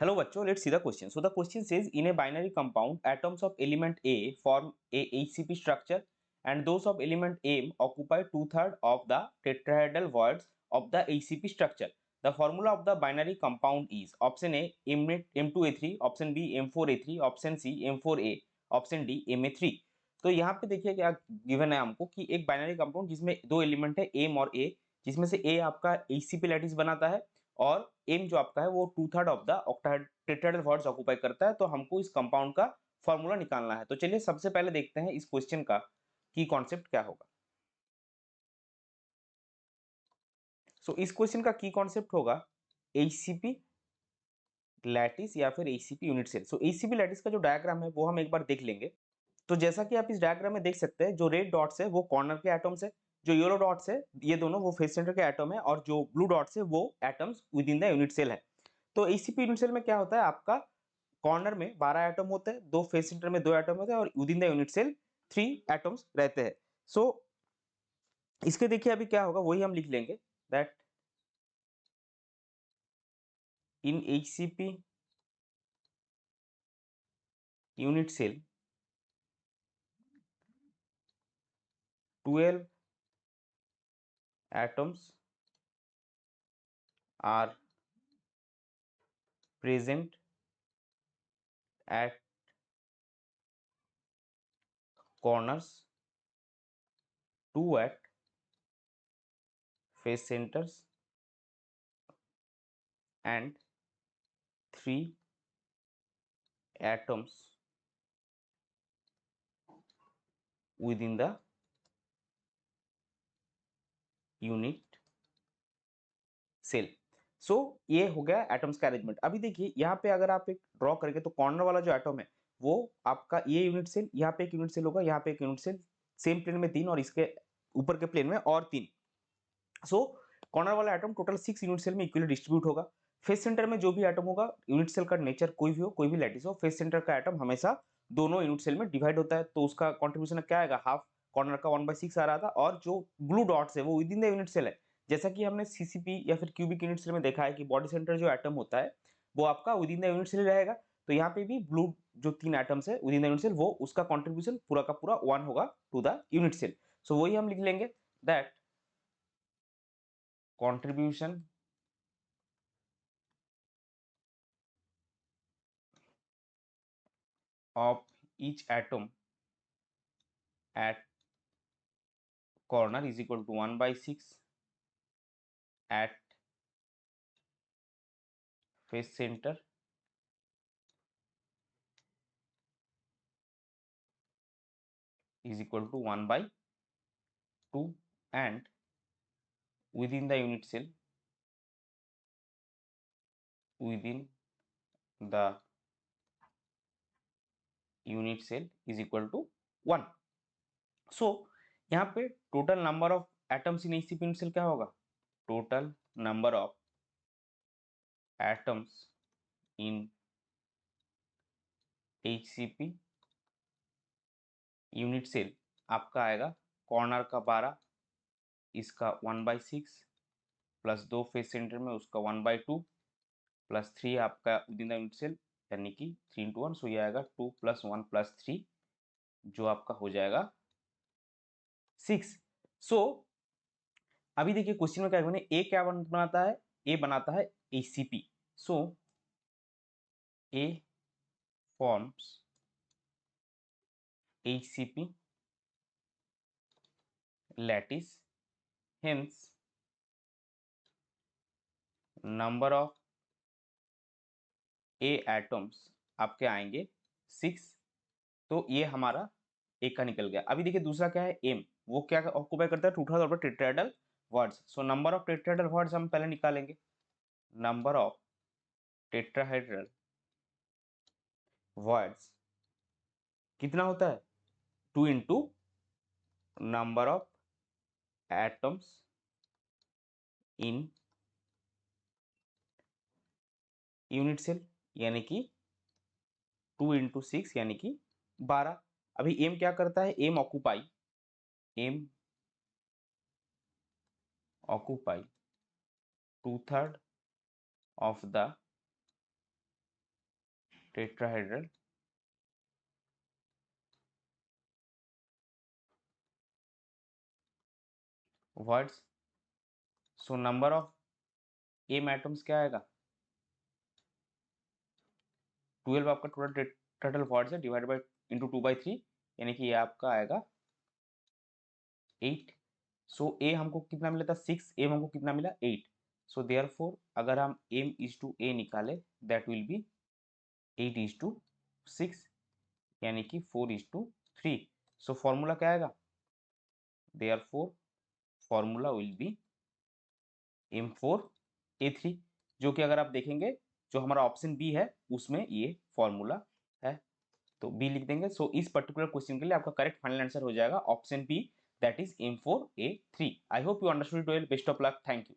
Hello bachcho, let's see the question. So the question says in a binary compound, atoms of element A form a HCP structure and those of element M occupy two-thirds of the tetrahedral voids of the HCP structure. The formula of the binary compound is option A M2A3, option B M4A3, option C M4A, option D Ma3। तो यहाँ पे देखिए क्या given है हमको कि एक binary compound जिसमें दो एलिमेंट है एम और ए, जिसमें से ए आपका HCP लैटिस बनाता है और एम जो आपका है वो to-third of the octahedral wards occupy करता है। तो हमको इस कंपाउंड का फॉर्मूला निकालना है। तो चलिए सबसे पहले देखते हैं इस क्वेश्चन का की कॉन्सेप्ट क्या होगा। सो इस क्वेश्चन का की कॉन्सेप्ट होगा HCP लैटिस या फिर HCP यूनिट सेल। सो HCP लैटिस का जो डायग्राम है वो हम एक बार देख लेंगे। तो जैसा कि आप इस डायग्राम में देख सकते हैं, जो रेड डॉट्स है वो कॉर्नर के एटम्स है, जो येलो डॉट्स है ये दोनों वो फेस सेंटर के एटम है और जो ब्लू डॉट्स है वो atoms within the unit cell है। तो एसीपी यूनिट सेल में क्या होता है, आपका कॉर्नर में 12 एटम होते हैं, दो फेस सेंटर में 2 एटम होते हैं और within the unit cell 3 atoms रहते हैं। सो इसके देखिए अभी क्या होगा वही हम लिख लेंगे that in HCP unit cell 12 atoms are present at corners, 2 at face centers and 3 atoms within the unit cell. So ये हो गया एटम्स का अरेंजमेंट। अभी देखिए यहाँ पे अगर आप एक ड्रॉ करेंगे तो कॉर्नर वाला जो एटम है वो आपका ये यूनिट सेल, यहाँ पे एक यूनिट सेल होगा, यहाँ पे एक यूनिट सेल, सेम प्लेन में 3 और इसके ऊपर के प्लेन में और 3। सो कॉर्नर वाला एटम टोटल 6 यूनिट सेल में इक्वली डिस्ट्रीब्यूट होगा। फेस सेंटर में जो भी एटम होगा, यूनिट सेल का नेचर कोई भी हो, कोई भी लैटिस हो, फेस सेंटर का एटम हमेशा दोनों यूनिट सेल में डिवाइड होता है। तो उसका कॉन्ट्रीब्यूशन क्या आएगा, हाफ कॉर्नर का 1/6 आ रहा था और जो ब्लू डॉट्स है वो within the unit cell है। जैसा कि हमने सीसीपी या फिर क्यूबिक यूनिट सेल में देखा है कि बॉडी सेंटर जो एटम होता है वो आपका within the unit cell रहेगा। तो यहाँ पे भी ब्लू जो 3 एटम्स है within the unit cell वो उसका कॉन्ट्रीब्यूशन पूरा का पूरा 1 होगा to the unit cell. So वही हम लिख लेंगे that contribution of each atom at corner is equal to 1/6 at face center is equal to 1/2 and within the unit cell within the unit cell is equal to 1। सो यहाँ पे total number of atoms in HCP unit cell क्या होगा, total number of atoms in HCP unit cell आपका आएगा corner का 12, इसका 1/6 plus 2 face centre में उसका 1/2 प्लस 3 आपका within the unit cell यानी कि 3 into 1। सो ये आएगा 2 + 1 + 3 जो आपका हो जाएगा 6। सो अभी देखिए क्वेश्चन में क्या है, ए क्या बनाता है, ए बनाता है HCP. So A forms HCP lattice, hence number of A atoms आपके आएंगे 6। तो ये हमारा एक का निकल गया। अभी देखिए दूसरा क्या है, एम, वो क्या ऑक्यूपाई करता है, to-third of tetrahedral voids. So number of tetrahedral words हम पहले निकालेंगे। नंबर ऑफ टेट्राहेड्रल वर्ड्स कितना होता है, 2 into number of atoms in unit cell यानी कि 2 into 6 यानी कि 12। अभी एम क्या करता है, M occupy 2/3 of the tetrahedral voids. So number of M atoms क्या आएगा 12 आपका टोटल टोटल वर्ड्स है डिवाइड बाय इंटू 2/3 यानी कि ये आपका आएगा 8। सो ए हमको कितना मिला था 6, एम हमको कितना मिला 8। सो देयरफॉर अगर हम एम इज टू ए निकाले that will be 8 is to 6 यानी कि 4 इज टू 3। सो फॉर्मूला क्या आएगा therefore formula will be M4A3 जो कि अगर आप देखेंगे जो हमारा ऑप्शन बी है उसमें ये फॉर्मूला है तो बी लिख देंगे। सो इस पर्टिकुलर क्वेश्चन के लिए आपका करेक्ट फाइनल आंसर हो जाएगा option B that is M4A3। I hope you understood it well. Best of luck. Thank you.